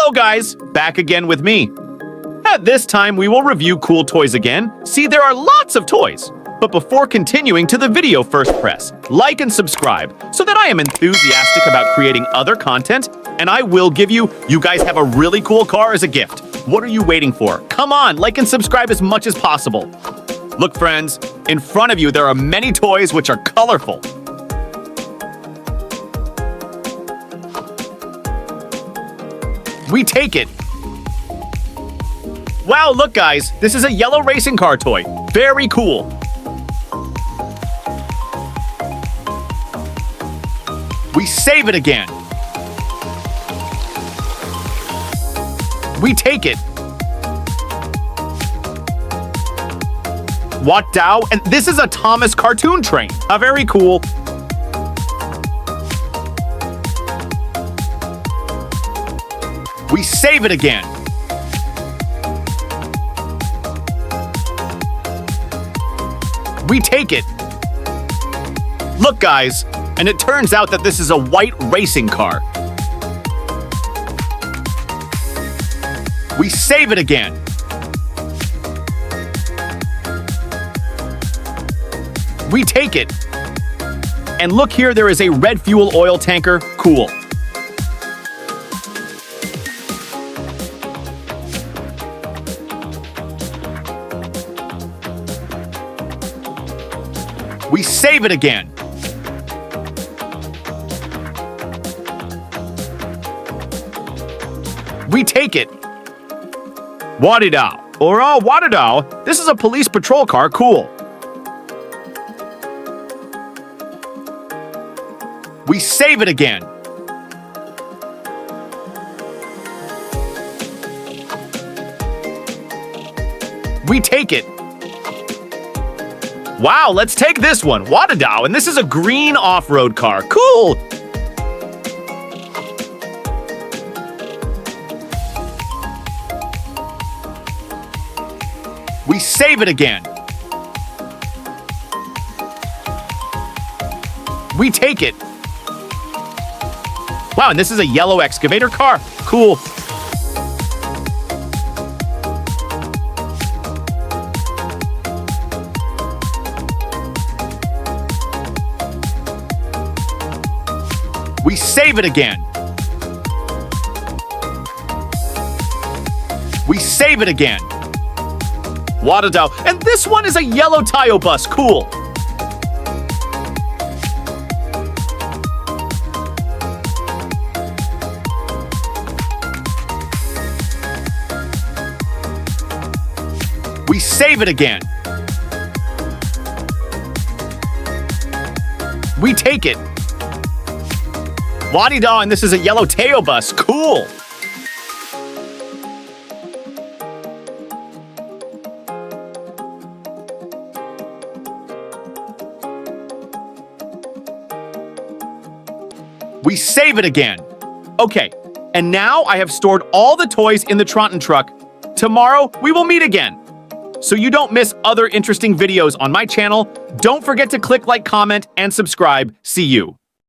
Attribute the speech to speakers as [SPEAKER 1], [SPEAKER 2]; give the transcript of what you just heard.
[SPEAKER 1] Hello guys, back again with me. At this time, we will review cool toys again. See, there are lots of toys. But before continuing to the video, first press like and subscribe so that I am enthusiastic about creating other content, and I will give you guys have a really cool car as a gift. What are you waiting for? Come on, like and subscribe as much as possible. Look, friends, in front of you there are many toys which are colorful. We take it. Wow, look guys, this is a yellow racing car toy. Very cool. We save it again. We take it. What Dow? And this is a Thomas cartoon train. Very cool. We save it again. We take it. Look, guys, and it turns out that this is a white racing car. We save it again. We take it. And look here, there is a red fuel oil tanker. Cool. We save it again. We take it. Wadidao. Or Wadidao. This is a police patrol car. Cool. We save it again. We take it. Wow, let's take this one. Wadidao, and this is a green off-road car. Cool. We save it again. We take it. Wow, and this is a yellow excavator car. Cool. We save it again. We save it again. Wadidao. And this one is a yellow Tayo bus. Cool. We save it again. We take it. Wadidao, and this is a yellow Tayo bus. Cool. We save it again. Okay, and now I have stored all the toys in the Tronton truck. Tomorrow, we will meet again. So you don't miss other interesting videos on my channel, don't forget to click like, comment, and subscribe. See you.